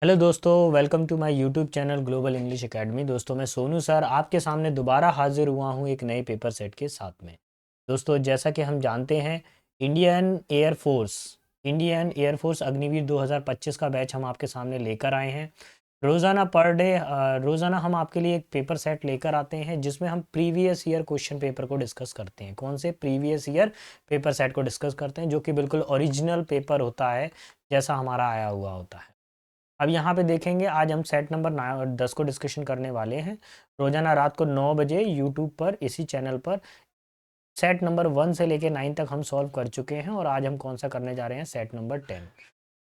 Hello दोस्तों, welcome to my YouTube channel Global English Academy. दोस्तों, मैं सोनू सर आपके सामने दोबारा हाजिर हुआ हूँ एक नए पेपर सेट के साथ में। दोस्तों, जैसा कि हम जानते हैं, Indian air force Indian air force Agniveer 2025 का बैच हम आपके सामने लेकर आए हैं। रोज़ाना पर डे रोज़ाना हम आपके लिए एक पेपर सेट लेकर आते हैं जिसमें हम प्रीवियस ईयर क्वेश्चन पेपर को डिस्कस करते हैं। कौन से प्रीवियस ईयर पेपर सेट को डिस्कस करते हैं, जो कि बिल्कुल ओरिजिनल पेपर होता है जैसा हमारा आया हुआ होता है। अब यहाँ पे देखेंगे, आज हम सेट नंबर 10 को डिस्कशन करने वाले हैं। रोजाना रात को 9 बजे यूट्यूब पर इसी चैनल पर सेट नंबर 1 से लेके 9 तक हम सॉल्व कर चुके हैं, और आज हम कौन सा करने जा रहे हैं, सेट नंबर 10।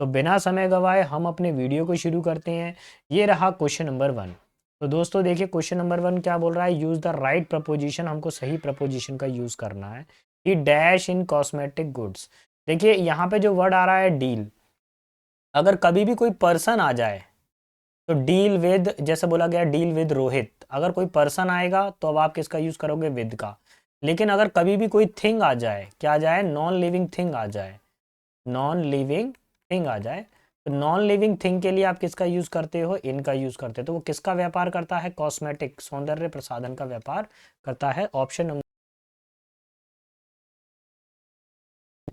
तो बिना समय गवाए हम अपने वीडियो को शुरू करते हैं। ये रहा क्वेश्चन नंबर 1। तो दोस्तों देखिए, क्वेश्चन नंबर 1 क्या बोल रहा है, यूज़ द राइट प्रपोजिशन। हमको सही प्रपोजिशन का यूज़ करना है। ही डैश इन कॉस्मेटिक गुड्स। देखिए यहाँ पे जो वर्ड आ रहा है डील, अगर कभी भी कोई पर्सन आ जाए तो डील विद, जैसे बोला गया डील विद रोहित, अगर कोई पर्सन आएगा तो अब आप किसका यूज करोगे, विद का। लेकिन अगर कभी भी कोई थिंग आ जाए, क्या आ जाए, नॉन लिविंग थिंग आ जाए, नॉन लिविंग थिंग आ जाए, तो नॉन लिविंग थिंग के लिए आप किसका यूज करते हो, इनका यूज करते हो। तो वो किसका व्यापार करता है, कॉस्मेटिक, सौंदर्य प्रसाधन का व्यापार करता है। Option number.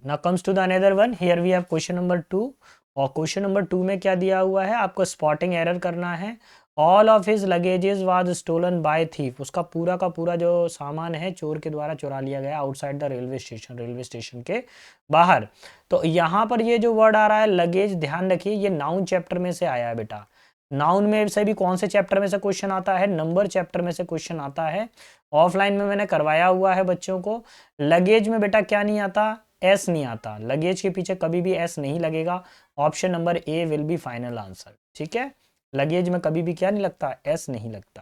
Now comes to the another one, here we have question number 2। और क्वेश्चन नंबर 2 में क्या दिया हुआ है, आपको स्पॉटिंग एरर करना है। All of his luggages was stolen by thief. उसका पूरा का पूरा जो सामान है चोर के द्वारा चुरा लिया गया outside the railway station, railway station के बाहर। तो यहाँ पर ये जो वर्ड आ रहा है लगेज, ध्यान रखिए ये नाउन चैप्टर में से आया है बेटा। नाउन में से भी कौन से चैप्टर में से क्वेश्चन आता है, नंबर चैप्टर में से क्वेश्चन आता है। ऑफलाइन में मैंने करवाया हुआ है बच्चों को। लगेज में बेटा क्या नहीं आता, एस नहीं आता। लगेज के पीछे कभी भी एस नहीं लगेगा। Option number A will be final answer. ठीक है, लगेज में कभी भी क्या नहीं लगता, एस नहीं लगता।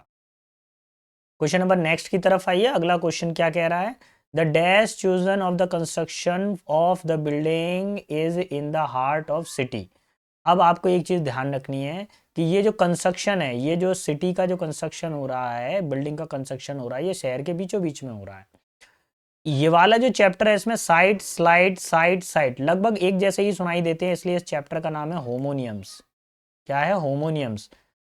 क्वेश्चन नंबर नेक्स्ट की तरफ आइए। अगला क्वेश्चन क्या कह रहा है, the dash chosen of the construction of the building is in the heart of city. अब आपको एक चीज ध्यान रखनी है कि ये जो कंस्ट्रक्शन है, ये जो सिटी का जो कंस्ट्रक्शन हो रहा है, बिल्डिंग का कंस्ट्रक्शन हो रहा है, ये शहर के बीचों बीच में हो रहा है। ये वाला जो चैप्टर है इसमें साइड स्लाइड साइड साइड लगभग एक जैसे ही सुनाई देते हैं, इसलिए इस चैप्टर का नाम है होमोनियम्स। क्या है, होमोनियम्स।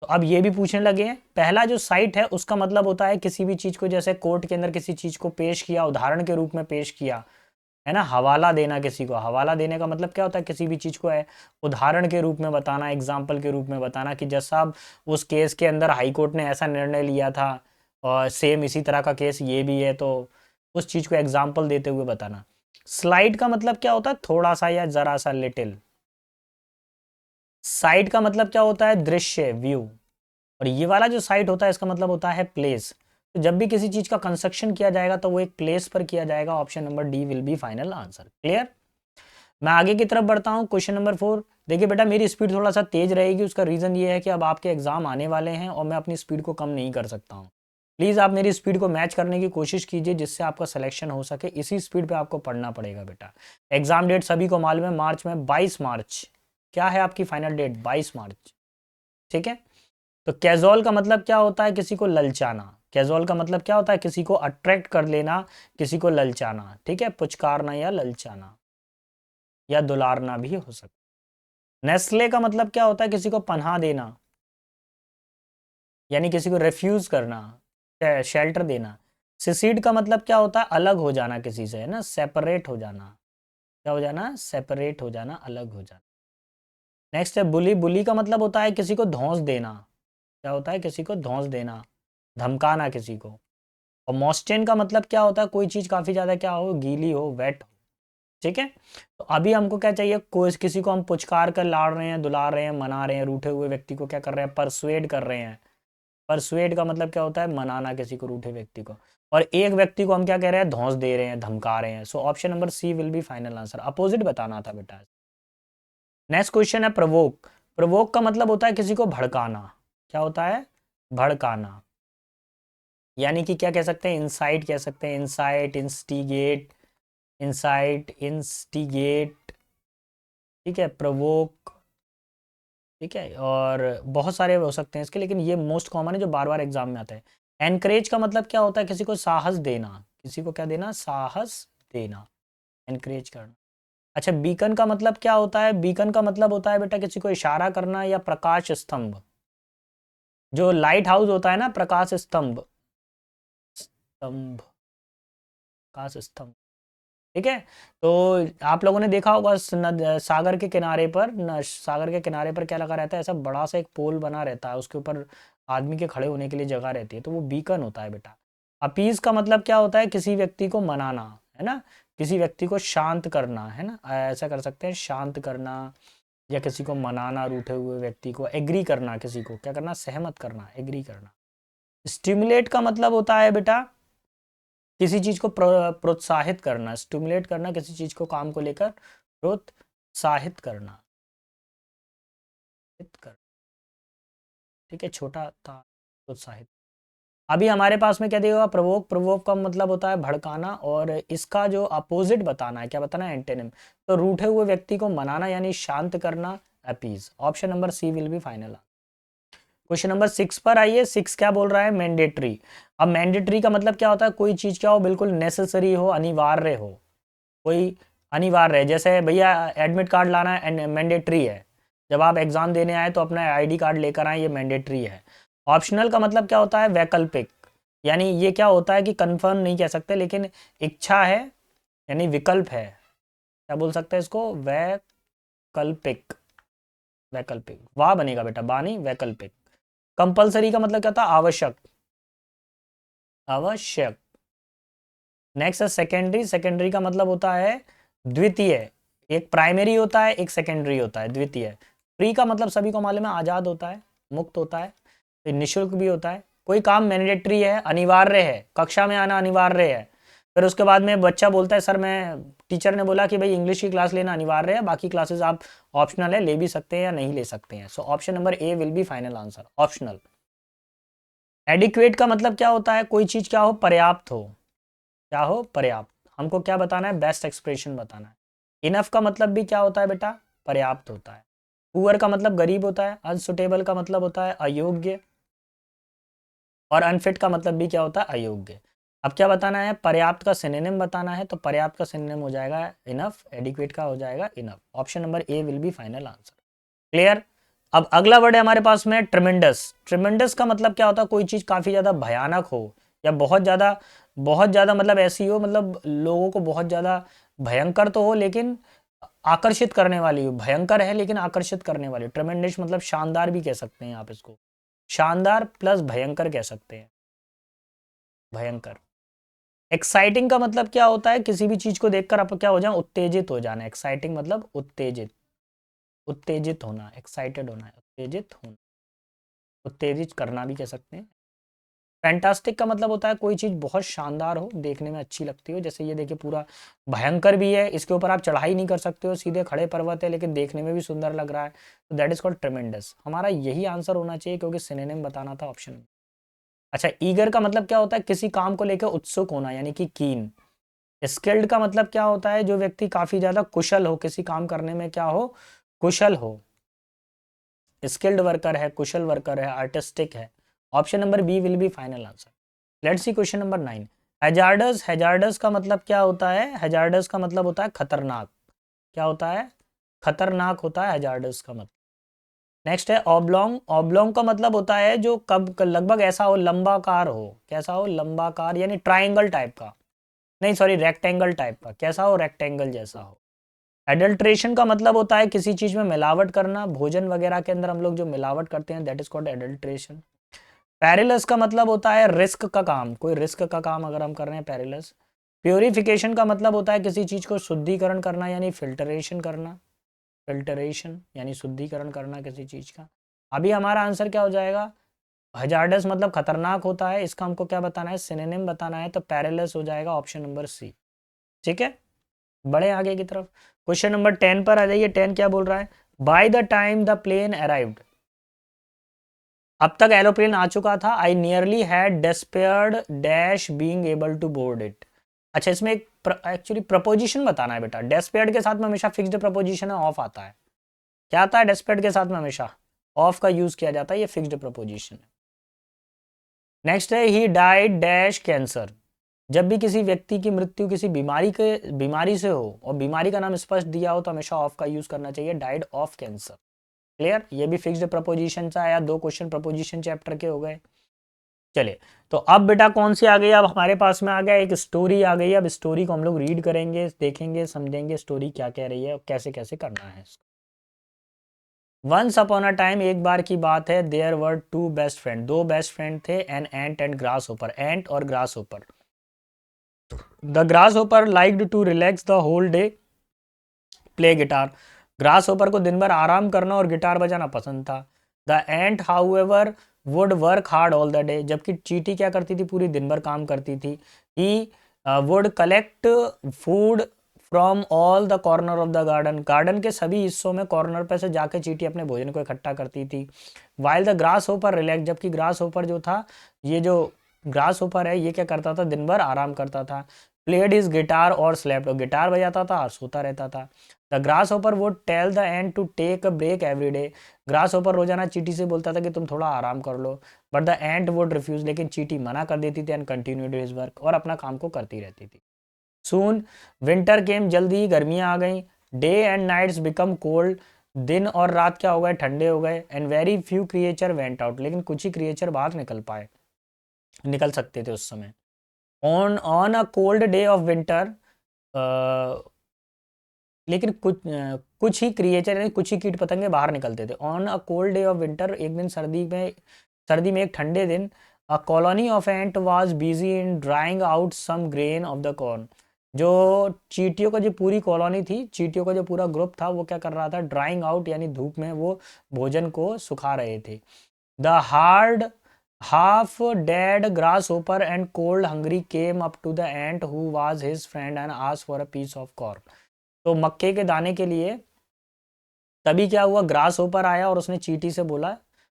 तो अब ये भी पूछने लगे हैं, पहला जो साइट है उसका मतलब होता है किसी भी चीज को, जैसे कोर्ट के अंदर किसी चीज को पेश किया, उदाहरण के रूप में पेश किया, है ना। हवाला देना, किसी को हवाला देने का मतलब क्या होता है, किसी भी चीज को है उदाहरण के रूप में बताना, एग्जाम्पल के रूप में बताना, कि जैसा अब उस केस के अंदर हाई कोर्ट ने ऐसा निर्णय लिया था और सेम इसी तरह का केस ये भी है, तो उस चीज को एग्जाम्पल देते हुए बताना। स्लाइड का मतलब क्या होता है, थोड़ा सा या जरा सा, लिटिल। साइट का मतलब क्या होता है, दृश्य, व्यू। और ये वाला जो साइट होता है इसका मतलब होता है प्लेस। तो जब भी किसी चीज का कंस्ट्रक्शन किया जाएगा तो वो एक प्लेस पर किया जाएगा। Option number D will be final answer. Clear. मैं आगे की तरफ बढ़ता हूँ। Question number 4। देखिए बेटा, मेरी स्पीड थोड़ा सा तेज रहेगी, उसका रीजन ये है कि अब आपके एग्जाम आने वाले हैं और मैं अपनी स्पीड को कम नहीं कर सकता हूँ। प्लीज आप मेरी स्पीड को मैच करने की कोशिश कीजिए जिससे आपका सिलेक्शन हो सके। इसी स्पीड पे आपको पढ़ना पड़ेगा बेटा। एग्जाम डेट सभी को मालूम है, मार्च में 22 मार्च। क्या है आपकी फाइनल डेट, 22 मार्च। ठीक है। तो कैजुअल का मतलब क्या होता है, किसी को ललचाना। कैजुअल का मतलब क्या होता है, किसी को अट्रैक्ट कर लेना, किसी को ललचाना। ठीक है, पुचकारना या ललचाना या दुलारना भी हो सकता है। नेस्ले का मतलब क्या होता है, किसी को पनाह देना, यानी किसी को रिफ्यूज करना, शेल्टर देना। सिसीड का मतलब क्या होता है, अलग हो जाना किसी से, है ना, सेपरेट हो जाना। क्या हो जाना, सेपरेट हो जाना, अलग हो जाना। नेक्स्ट है बुली। बुली का मतलब होता है किसी को धौंस देना। क्या होता है, किसी को धौंस देना, धमकाना किसी को। और मॉस्टेन का मतलब क्या होता है, कोई चीज काफी ज्यादा क्या हो, गीली हो, वेट हो। ठीक है। तो अभी हमको क्या चाहिए, कोई किसी को हम पुचकार कर लाड़ रहे हैं, दुलार रहे हैं, मना रहे हैं, रूठे हुए व्यक्ति को क्या कर रहे हैं, परसुएड कर रहे हैं। परसुएड का मतलब क्या होता है, मनाना किसी को, रूठे व्यक्ति को। और एक व्यक्ति को हम क्या कह रहे हैं, धौंस दे रहे हैं, धमका रहे हैं। So option number C will be final answer. Opposite बताना था बेटा। नेक्स्ट क्वेश्चन है प्रवोक। प्रवोक का मतलब होता है किसी को भड़काना। क्या होता है, भड़काना। यानी कि क्या कह सकते हैं, इंसाइट कह सकते हैं, इंसाइट, इंस्टिगेट, इंसाइट, इंस्टिगेट। ठीक है, प्रवोक। ठीक है, और बहुत सारे हो सकते हैं इसके, लेकिन ये मोस्ट कॉमन है जो बार बार एग्जाम में आता है। एनकरेज का मतलब क्या होता है, किसी को साहस देना। किसी को क्या देना, साहस देना, एनकरेज करना। अच्छा, बीकन का मतलब क्या होता है? बीकन का मतलब होता है बेटा किसी को इशारा करना या प्रकाश स्तंभ। जो लाइट हाउस होता है ना, प्रकाश स्तंभ, स्तंभ, प्रकाश स्तंभ, ठीक है। तो आप लोगों ने देखा होगा सागर के किनारे पर, सागर के किनारे पर क्या लगा रहता है, ऐसा बड़ा सा एक पोल बना रहता है, उसके ऊपर आदमी के खड़े होने के लिए जगह रहती है, तो वो बीकन होता है बेटा। अपीज का मतलब क्या होता है? किसी व्यक्ति को मनाना, है ना, किसी व्यक्ति को शांत करना, है ना, ऐसा कर सकते हैं, शांत करना या किसी को मनाना, रूठे हुए व्यक्ति को, एग्री करना, किसी को क्या करना, सहमत करना, एग्री करना। स्टिमुलेट का मतलब होता है बेटा किसी चीज को प्रोत्साहित करना, स्टिमुलेट करना, किसी चीज को, काम को लेकर प्रोत्साहित करना, ठीक है, छोटा था, प्रोत्साहित। अभी हमारे पास में क्या दिया हुआ? प्रवोक। प्रवोक का मतलब होता है भड़काना, और इसका जो अपोजिट बताना है, क्या बताना है? एंटेनिम। तो रूठे हुए व्यक्ति को मनाना यानी शांत करना, appease. Option number C will be final. Question number 6 पर आइए। 6 क्या बोल रहा है? मैंडेटरी। अब मैंडेटरी का मतलब क्या होता है? कोई चीज क्या हो, बिल्कुल नेसेसरी हो, अनिवार्य हो, कोई अनिवार्य है। जैसे भैया एडमिट कार्ड लाना मैंडेटरी है, जब आप एग्जाम देने आए तो अपना आईडी कार्ड लेकर आए, ये मैंडेटरी है। ऑप्शनल का मतलब क्या होता है? वैकल्पिक, यानी ये क्या होता है कि कंफर्म नहीं कह सकते, लेकिन इच्छा है, यानी विकल्प है, क्या बोल सकते हैं इसको? वैकल्पिक, वैकल्पिक, वाह बनेगा बेटा, बानी, वैकल्पिक। कंपलसरी का मतलब क्या था? आवश्यक, आवश्यक। नेक्स्ट है सेकेंडरी। सेकेंडरी का मतलब होता है द्वितीय। एक प्राइमरी होता है, एक सेकेंडरी होता है, द्वितीय। फ्री का मतलब सभी को मालूम है, आज़ाद होता है, मुक्त होता है, फिर निःशुल्क भी होता है। कोई काम मैंडेटरी है, अनिवार्य है, कक्षा में आना अनिवार्य है। फिर उसके बाद में बच्चा बोलता है सर मैं, टीचर ने बोला कि भाई इंग्लिश की क्लास लेना अनिवार्य है, बाकी क्लासेस आप ऑप्शनल है, ले भी सकते हैं या नहीं ले सकते हैं। So option number A will be final answer, optional. Adequate का मतलब क्या होता है? कोई चीज़ क्या हो? पर्याप्त हो, क्या हो? पर्याप्त। हमको क्या बताना है? बेस्ट एक्सप्रेशन बताना है। इनफ का मतलब भी क्या होता है बेटा? पर्याप्त होता है। पुअर का मतलब गरीब होता है। अनसुटेबल का मतलब होता है अयोग्य, और अनफिट का मतलब भी क्या होता है? अयोग्य। अब क्या बताना है? पर्याप्त का सिनोनिम बताना है, तो पर्याप्त का सिनोनिम हो जाएगा इनफ, एडिक्वेट का हो जाएगा enough. Option number A will be final answer. Clear? अब अगला वर्ड है हमारे पास में ट्रिमेंडस। ट्रिमेंडस का मतलब क्या होता है? कोई चीज काफी ज्यादा भयानक हो, या बहुत ज्यादा मतलब ऐसी हो, मतलब लोगों को बहुत ज्यादा भयंकर तो हो, लेकिन आकर्षित करने वाली हो। भयंकर है लेकिन आकर्षित करने वाली। ट्रिमेंडस मतलब शानदार भी कह सकते हैं आप इसको, शानदार प्लस भयंकर कह सकते हैं, भयंकर। एक्साइटिंग का मतलब क्या होता है? किसी भी चीज को देखकर आप क्या हो जाए? उत्तेजित हो जाना। एक्साइटिंग मतलब उत्तेजित, उत्तेजित होना, एक्साइटेड होना, उत्तेजित होना, उत्तेजित करना भी कह सकते हैं। फैंटास्टिक का मतलब होता है कोई चीज़ बहुत शानदार हो, देखने में अच्छी लगती हो। जैसे ये देखिए पूरा भयंकर भी है, इसके ऊपर आप चढ़ाई नहीं कर सकते हो, सीधे खड़े पर्वत है, लेकिन देखने में भी सुंदर लग रहा है, तो दैट इज कॉल्ड ट्रेमेंडस। हमारा यही आंसर होना चाहिए, क्योंकि सिनोनिम बताना था ऑप्शन में। अच्छा, ईगर का मतलब क्या होता है? किसी काम को लेकर उत्सुक होना, यानी कि कीन। स्किल्ड का मतलब क्या होता है? जो व्यक्ति काफी ज्यादा कुशल हो, किसी काम करने में क्या हो? कुशल हो। स्किल्ड वर्कर है, कुशल वर्कर है, आर्टिस्टिक है। Option number B will be final answer. Let's see question number 9। Hazardous. Hazardous का मतलब क्या होता है? हैजार्डस का मतलब होता है खतरनाक। क्या होता है? खतरनाक होता है हैजार्डस का मतलब। नेक्स्ट है ऑब्लोंग। ऑब्लोंग का मतलब होता है जो कब लगभग ऐसा हो, लंबाकार हो। कैसा हो? लंबाकार, यानी ट्राइंगल टाइप का, नहीं सॉरी, रेक्टेंगल टाइप का। कैसा हो? रेक्टेंगल जैसा हो। एडल्ट्रेशन का मतलब होता है किसी चीज में मिलावट करना। भोजन वगैरह के अंदर हम लोग जो मिलावट करते हैं, that is called adulteration. Perilous का मतलब होता है रिस्क का काम। कोई रिस्क का काम अगर हम कर रहे हैं, पेरिलस। प्योरिफिकेशन का मतलब होता है किसी चीज को शुद्धिकरण करना, यानी फिल्टरेशन करना। फिल्टरेशन यानी शुद्धिकरण करना किसी चीज का। अभी हमारा आंसर क्या हो जाएगा? हजार्डस मतलब खतरनाक होता है, इसका हमको क्या बताना है? सिनोनिम बताना है, तो पेरिलस हो जाएगा ऑप्शन नंबर सी। ठीक है, बड़े आगे की तरफ। क्वेश्चन नंबर 10 पर आ जाइए। 10 क्या बोल रहा है? By the time the plane arrived. अब तक एरोप्लेन आ चुका था। I nearly had despaired dash being able to board it. अच्छा, इसमें एक एक्चुअली प्रपोजिशन बताना है बेटा। डेस्पेयर्ड के साथ में हमेशा फिक्स्ड प्रपोजिशन है, ऑफ आता है। क्या आता है? डेस्पेयर्ड के साथ में हमेशा ऑफ का यूज किया जाता है, ये फिक्स्ड प्रपोजिशन है। नेक्स्ट है ही डाइड डैश कैंसर। जब भी किसी व्यक्ति की मृत्यु किसी बीमारी से हो और बीमारी का नाम स्पष्ट दिया हो तो हमेशा ऑफ का यूज करना चाहिए, डाइड ऑफ कैंसर। क्लियर, ये भी फिक्स्ड प्रपोजिशन से आया, 2 क्वेश्चन प्रपोजिशन चैप्टर के हो गए। चलिए, तो अब बेटा कौन सी आ गई, अब हमारे पास में आ गया एक स्टोरी आ गई। अब स्टोरी को हम लोग रीड करेंगे, देखेंगे, समझेंगे स्टोरी क्या कह रही है और कैसे कैसे करना है। वंस अपॉन अ टाइम, एक बार की बात है, there were 2 best friend, 2 best friend थे, an ant and grasshopper, ant और grasshopper. The grasshopper liked to relax the whole day, play guitar. Grasshopper को दिन भर आराम करना और गिटार बजाना पसंद था। The ant however would work hard all the day, जबकि चींटी क्या करती थी, पूरी दिन भर काम करती थी। He would collect food from all the corner of the garden, garden के सभी हिस्सों में कॉर्नर पे से जाके चींटी अपने भोजन को इकट्ठा करती थी। While the grass hopper relax, जबकि ग्रास होपर जो था, ये जो ग्रास होपर है, ये क्या करता था, दिन भर आराम करता था। प्लेड हिज गिटार और स्लेप्ट, गिटार बजाता था और सोता रहता था। The grasshopper would tell the ant to take a break every day, grasshopper रोजाना चींटी से बोलता था कि तुम थोड़ा आराम कर लो। But the ant would refuse, लेकिन चींटी मना कर देती थी, एंड कंटिन्यूड हिज वर्क, और अपना काम को करती रहती थी। सून विंटर केम, जल्दी ही गर्मियां आ गई। Day and nights become cold, दिन और रात क्या हो गए, ठंडे हो गए। And very few creature went out, लेकिन कुछ ही क्रिएचर बाहर निकल सकते थे उस समय। On on a cold day of winter, लेकिन कुछ ही क्रिएचर यानी कुछ ही कीट पतंगे बाहर निकलते थे। On a cold day of winter, एक दिन सर्दी में एक ठंडे दिन, a colony of ant was busy in drying out some grain of the corn, जो चींटियों का जो पूरी कॉलोनी थी, चींटियों का जो पूरा ग्रुप था, वो क्या कर रहा था, ड्राइंग आउट यानी धूप में वो भोजन को सुखा रहे थे। The hard half dead grasshopper and cold hungry came up to the ant who was his friend and asked for a piece of corn, तो मक्के के दाने के लिए तभी क्या हुआ, ग्रास होपर आया और उसने चींटी से बोला,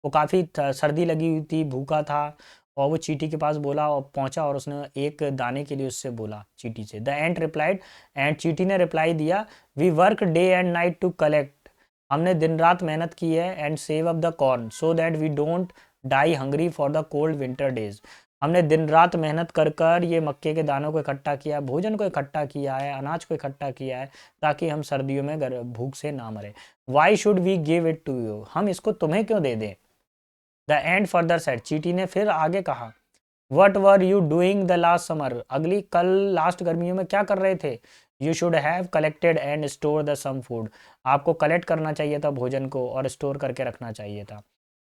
वो काफ़ी सर्दी लगी हुई थी, भूखा था, और वो चींटी के पास बोला और पहुंचा और उसने एक दाने के लिए उससे बोला चींटी से। द एंट रिप्लाइड, एंड चींटी ने रिप्लाई दिया, we work day and night to collect, हमने दिन रात मेहनत की है, and save up the corn so that we don't die hungry for the cold winter days, हमने दिन रात मेहनत कर कर ये मक्के के दानों को इकट्ठा किया, भोजन को इकट्ठा किया है, अनाज को इकट्ठा किया है, ताकि हम सर्दियों में भूख से ना मरे। Why should we give it to you, हम इसको तुम्हें क्यों दे दें। द एंड फर्दर सेड, चींटी ने फिर आगे कहा, what were you doing the last summer, कल लास्ट गर्मियों में क्या कर रहे थे। You should have collected and store the some food, आपको कलेक्ट करना चाहिए था भोजन को और स्टोर करके रखना चाहिए था।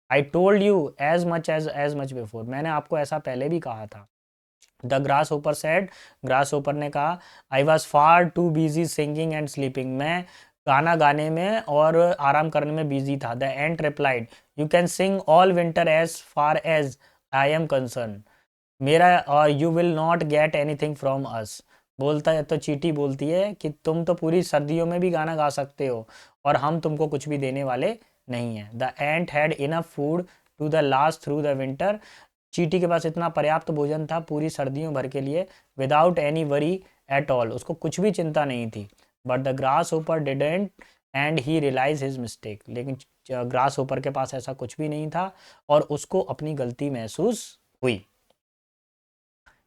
I told you as much before, मैंने आपको ऐसा पहले भी कहा था। The grasshopper said, grasshopper ने कहा, I was far too busy singing and sleeping, मैं गाना गाने में और आराम करने में बिजी था। The ant replied, you can sing all winter as far as I am concerned, मेरा और you will not get anything from us, बोलता है तो चींटी बोलती है कि तुम तो पूरी सर्दियों में भी गाना गा सकते हो और हम तुमको कुछ भी देने वाले नहीं है। The ant had enough food to the last through the winter, चींटी के पास इतना पर्याप्त भोजन था पूरी सर्दियों भर के लिए, without any worry at all, उसको कुछ भी चिंता नहीं थी। But the grasshopper didn't and he realize his mistake, लेकिन ग्रास होपर के पास ऐसा कुछ भी नहीं था और उसको अपनी गलती महसूस हुई।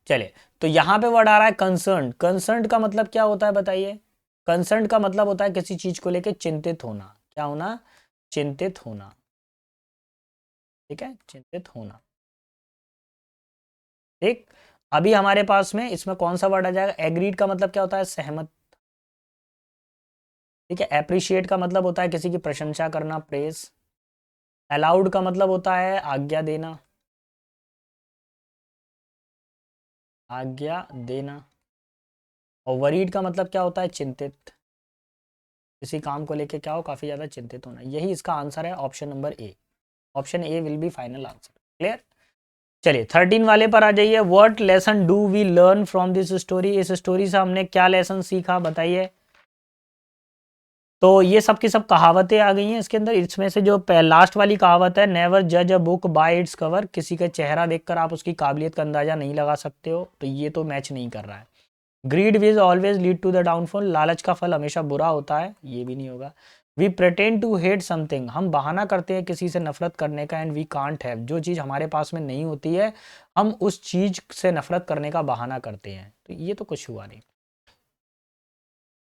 चलिए, तो यहाँ पे वर्ड आ रहा है कंसर्न, कंसर्न का मतलब क्या होता है बताइए। कंसर्न का मतलब होता है किसी चीज को लेकर चिंतित होना, क्या होना, चिंतित होना, ठीक है, चिंतित होना। ठीक, अभी हमारे पास में इसमें कौन सा वर्ड आ जाएगा, एग्रीड का मतलब क्या होता है, सहमत, ठीक है। एप्रिशिएट का मतलब होता है किसी की प्रशंसा करना, प्रेस। अलाउड का मतलब होता है आज्ञा देना, आज्ञा देना। और वरीड का मतलब क्या होता है, चिंतित, किसी काम को लेके क्या हो, काफी ज्यादा चिंतित होना। यही इसका आंसर है, option number A, option A will be final answer. Clear. चलिए 13 वाले पर आ जाइए, what lesson do we learn from this story, इस स्टोरी से हमने क्या लेसन सीखा बताइए। तो ये सब की सब कहावतें आ गई हैं इसके अंदर। इसमें से जो लास्ट वाली कहावत है, नेवर जज a book by its cover, किसी का चेहरा देखकर आप उसकी काबिलियत का अंदाजा नहीं लगा सकते हो, तो ये तो मैच नहीं कर रहा है। Greed was always lead to the downfall, लालच का फल हमेशा बुरा होता है, ये भी नहीं होगा। We pretend to hate something, हम बहाना करते हैं किसी से नफरत करने का। एंड वी कांट हैव, जो चीज़ हमारे पास में नहीं होती है हम उस चीज़ से नफरत करने का बहाना करते हैं, तो ये तो कुछ हुआ नहीं।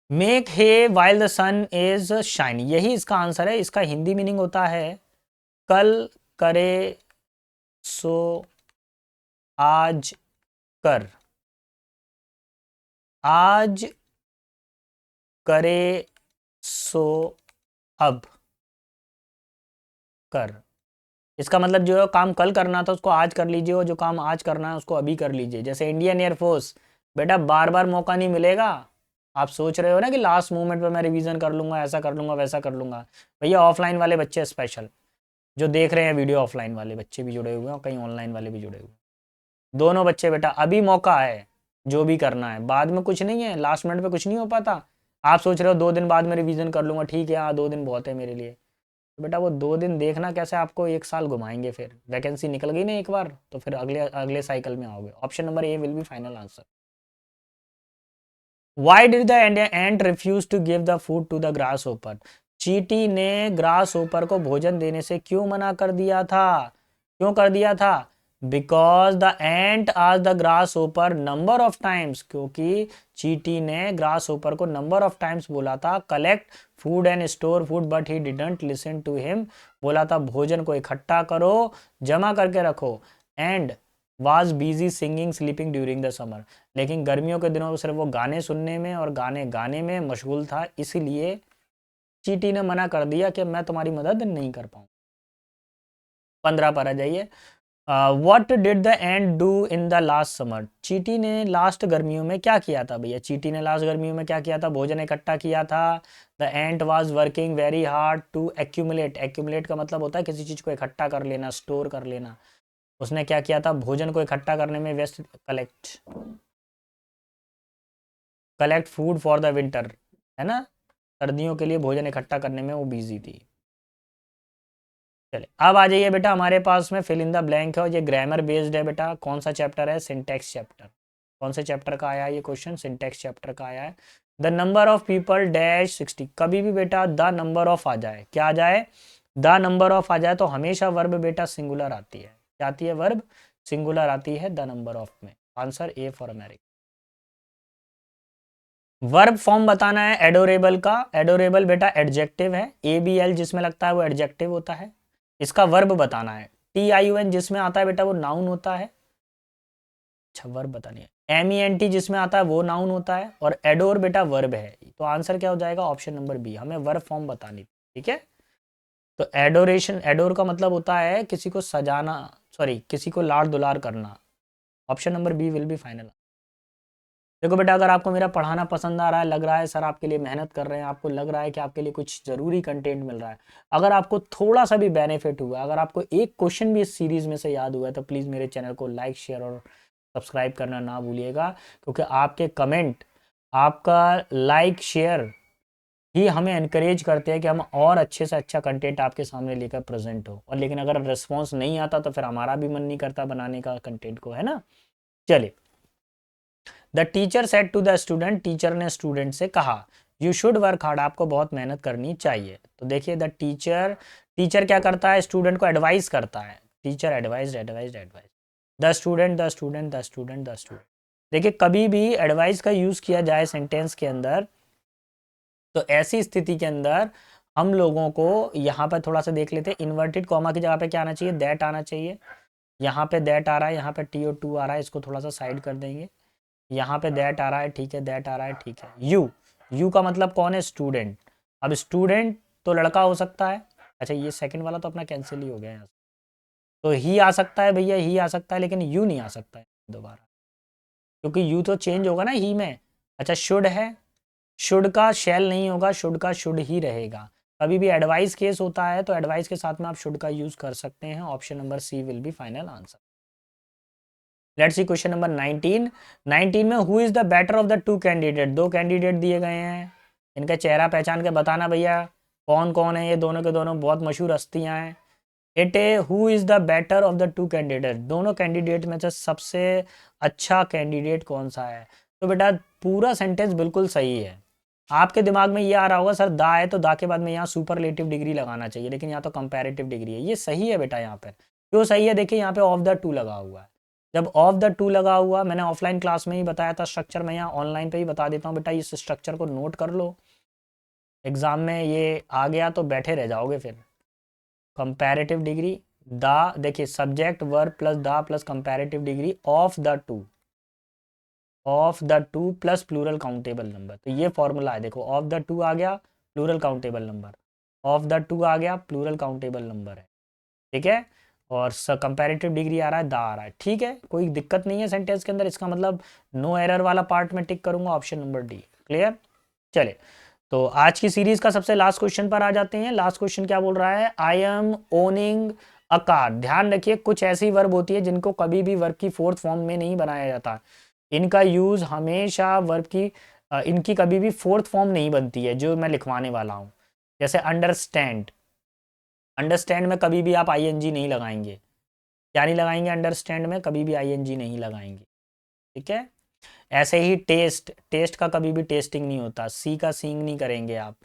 Make hay while the sun is shine, यही इसका आंसर है। इसका हिंदी मीनिंग होता है कल करे सो आज कर, आज करे सो अब कर। इसका मतलब जो काम कल करना था उसको आज कर लीजिए, और जो काम आज करना है उसको अभी कर लीजिए। जैसे इंडियन एयरफोर्स, बेटा बार बार मौका नहीं मिलेगा। आप सोच रहे हो ना कि लास्ट मोमेंट पे मैं रिवीजन कर लूंगा, ऐसा कर लूंगा, वैसा कर लूंगा। भैया ऑफलाइन वाले बच्चे स्पेशल जो देख रहे हैं वीडियो, ऑफलाइन वाले बच्चे भी जुड़े हुए हैं और कहीं ऑनलाइन वाले भी जुड़े हुए हैं। दोनों बच्चे बेटा अभी मौका है, जो भी करना है, बाद में कुछ नहीं है, लास्ट मिनट पे कुछ नहीं हो पाता। आप सोच रहे हो 2 दिन बाद में रिवीजन कर लूंगा, ठीक है हाँ 2 दिन बहुत है मेरे लिए, तो बेटा वो 2 दिन देखना कैसे आपको 1 साल घुमाएंगे। फिर वैकेंसी निकल गई ना एक बार, तो फिर अगले अगले साइकिल में आओगे। Option number A will be final answer. Why did the ant refuse to give the food to the grasshopper, चींटी ने ग्रास ओपर को भोजन देने से क्यों मना कर दिया था? क्यों कर दिया था? बिकॉज द एंट आज द ग्रास ओपर नंबर ऑफ टाइम्स, क्योंकि चींटी ने ग्रास ओपर को नंबर ऑफ टाइम्स बोला था collect food and store food, but he didn't listen to him, बोला था भोजन को इकट्ठा करो, जमा करके रखो। And was busy singing sleeping during the summer, लेकिन गर्मियों के दिनों में सिर्फ वो गाने सुनने में और गाने गाने में मशगूल था, इसीलिए चींटी ने मना कर दिया कि मैं तुम्हारी मदद नहीं कर पाऊँ। 15 पर आ जाइए। What did the ant do in the last summer, चींटी ने लास्ट गर्मियों में क्या किया था? भैया चींटी ने लास्ट गर्मियों में क्या किया था? भोजन इकट्ठा किया था। The ant was working very hard to accumulate, accumulate का मतलब होता है किसी चीज़ को इकट्ठा कर लेना, स्टोर कर लेना। उसने क्या किया था? भोजन को इकट्ठा करने में व्यस्त, collect, collect food for the winter, है ना, सर्दियों के लिए भोजन इकट्ठा करने में वो बिजी थी। चले अब आ जाइए बेटा, हमारे पास में फिल इन द ब्लैंक है और ये ग्रामर बेस्ड है बेटा। कौन सा चैप्टर है? Syntax chapter. कौन से चैप्टर का आया है ये क्वेश्चन? सिंटेक्स चैप्टर का आया है। The number of people dash 60, कभी भी बेटा द नंबर ऑफ आ जाए, क्या आ जाए? द नंबर ऑफ आ जाए तो हमेशा वर्ब बेटा सिंगुलर आती है। क्या आती है? वर्ब सिंगुलर आती है द नंबर ऑफ में। Answer A for America. Verb form बताना है एडोरेबल का। एडोरेबल बेटा एडजेक्टिव है, ए बी एल जिसमें लगता है वो एडजेक्टिव होता है। इसका वर्ब बताना है। टी आई यू एन जिसमें आता है बेटा वो नाउन होता है। अच्छा वर्ब बतानी है। एम ई एन टी जिसमें आता है वो नाउन होता है, और एडोर बेटा वर्ब है। तो आंसर क्या हो जाएगा? ऑप्शन नंबर बी, हमें वर्ब फॉर्म बतानी। ठीक है, तो एडोरेशन, एडोर का मतलब होता है किसी को सजाना, सॉरी किसी को लाड़ दुलार करना। Option number B will be final. देखो बेटा, अगर आपको मेरा पढ़ाना पसंद आ रहा है, लग रहा है सर आपके लिए मेहनत कर रहे हैं, आपको लग रहा है कि आपके लिए कुछ ज़रूरी कंटेंट मिल रहा है, अगर आपको थोड़ा सा भी बेनिफिट हुआ, अगर आपको एक क्वेश्चन भी इस सीरीज़ में से याद हुआ है, तो प्लीज़ मेरे चैनल को लाइक शेयर और सब्सक्राइब करना ना भूलिएगा, क्योंकि आपके कमेंट, आपका लाइक शेयर ही हमें एनकरेज करते हैं कि हम और अच्छे से अच्छा कंटेंट आपके सामने लेकर प्रेजेंट हो। और लेकिन अगर रिस्पॉन्स नहीं आता तो फिर हमारा भी मन नहीं करता बनाने का कंटेंट को, है ना। चलिए, the teacher said to the student, teacher ने स्टूडेंट से कहा यू शुड वर्क हार्ड, आपको बहुत मेहनत करनी चाहिए। तो देखिए द टीचर, टीचर क्या करता है? स्टूडेंट को एडवाइस करता है। Teacher advise advise advise, the student the student the student the student. देखिए कभी भी एडवाइस का यूज़ किया जाए सेंटेंस के अंदर, तो ऐसी स्थिति के अंदर हम लोगों को यहाँ पर थोड़ा सा देख लेते हैं। इन्वर्टेड कॉमा की जगह पे क्या आना चाहिए? दैट आना चाहिए। यहाँ पे दैट आ रहा है, यहाँ पे टी और टू आ रहा है, इसको थोड़ा सा साइड कर देंगे। यहाँ पे दैट आ रहा है, ठीक है, दैट आ रहा है, ठीक है। यू, यू का मतलब कौन है? स्टूडेंट। अब स्टूडेंट तो लड़का हो सकता है। अच्छा ये सेकंड वाला तो अपना कैंसिल ही हो गया यहाँ से। तो ही आ सकता है भैया, ही आ सकता है, लेकिन यू नहीं आ सकता है दोबारा, क्योंकि यू तो चेंज होगा ना ही में। अच्छा शुड है, शुड का शैल नहीं होगा, शुड का शुड ही रहेगा। कभी भी एडवाइस केस होता है तो एडवाइस के साथ में आप शुड का यूज कर सकते हैं। Option number C will be final answer. Let's see question number 19। 19 में who is the better of the two candidate, दो कैंडिडेट दिए गए हैं, इनका चेहरा पहचान के बताना भैया कौन कौन है। ये दोनों के दोनों बहुत मशहूर हस्तियां हैं। It A who is the better of the two candidate, दोनों कैंडिडेट में से सबसे अच्छा कैंडिडेट कौन सा है? तो बेटा पूरा सेंटेंस बिल्कुल सही है। आपके दिमाग में ये आ रहा होगा सर दा है तो दा के बाद में यहाँ सुपरलेटिव डिग्री लगाना चाहिए, लेकिन यहाँ तो कंपैरेटिव डिग्री है। ये सही है बेटा यहाँ पर। क्यों सही है? देखिए यहाँ पे ऑफ द टू लगा हुआ है। जब ऑफ द टू लगा हुआ, मैंने ऑफलाइन क्लास में ही बताया था स्ट्रक्चर, मैं यहाँ ऑनलाइन पे ही बता देता हूँ बेटा, इस स्ट्रक्चर को नोट कर लो। एग्जाम में ये आ गया तो बैठे रह जाओगे फिर। कंपैरेटिव डिग्री, दा, देखिए subject verb plus the plus comparative degree of the two, of the two plus plural countable number. तो ये फॉर्मूला है, देखो ऑफ द टू आ गया plural countable number, of the two आ गया प्लूरल काउंटेबल नंबर है, ठीक है। और कंपैरेटिव डिग्री आ रहा है, दा आ रहा है, ठीक है, कोई दिक्कत नहीं है सेंटेंस के अंदर। इसका मतलब नो एरर वाला पार्ट में टिक करूंगा, ऑप्शन नंबर डी। क्लियर? चले, तो आज की सीरीज का सबसे लास्ट क्वेश्चन पर आ जाते हैं। लास्ट क्वेश्चन क्या बोल रहा है? I am owning a car. ध्यान रखिए कुछ ऐसी वर्ब होती है जिनको कभी भी वर्ब की फोर्थ फॉर्म में नहीं बनाया जाता। इनका यूज हमेशा वर्ब की इनकी कभी भी फोर्थ फॉर्म नहीं बनती है जो मैं लिखवाने वाला हूं। जैसे अंडरस्टैंड, अंडरस्टैंड में कभी भी आप आईएनजी नहीं लगाएंगे। क्या नहीं लगाएंगे? अंडरस्टैंड में कभी भी आईएनजी नहीं लगाएंगे, ठीक है। ऐसे ही टेस्ट, टेस्ट का कभी भी टेस्टिंग नहीं होता, सी का सींग नहीं करेंगे आप,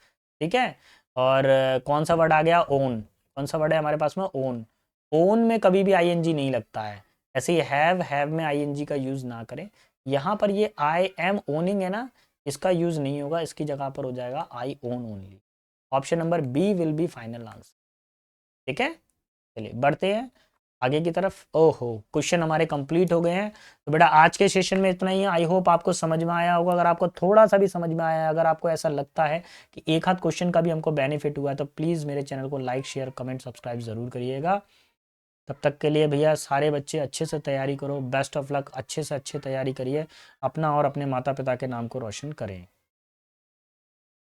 ठीक है। और कौन सा वर्ड आ गया? ओन। कौन सा वर्ड है हमारे पास में? ओन। ओन में कभी भी आईएनजी नहीं लगता है। ऐसे ही हैव में आईएनजी का यूज़ ना करें। यहाँ पर ये आई एम ओनिंग है ना, इसका यूज़ नहीं होगा, इसकी जगह पर हो जाएगा I own only. Option number B will be final answer, ठीक है। चलिए बढ़ते हैं आगे की तरफ। ओहो, क्वेश्चन हमारे कंप्लीट हो गए हैं। तो बेटा आज के सेशन में इतना ही है। आई होप आपको समझ में आया होगा। अगर आपको थोड़ा सा भी समझ में आया, अगर आपको ऐसा लगता है कि एक हाथ क्वेश्चन का भी हमको बेनिफिट हुआ है, तो प्लीज़ मेरे चैनल को लाइक शेयर कमेंट सब्सक्राइब ज़रूर करिएगा। तब तक के लिए भैया सारे बच्चे अच्छे से तैयारी करो, बेस्ट ऑफ लक, अच्छे से अच्छे तैयारी करिए, अपना और अपने माता पिता के नाम को रोशन करें।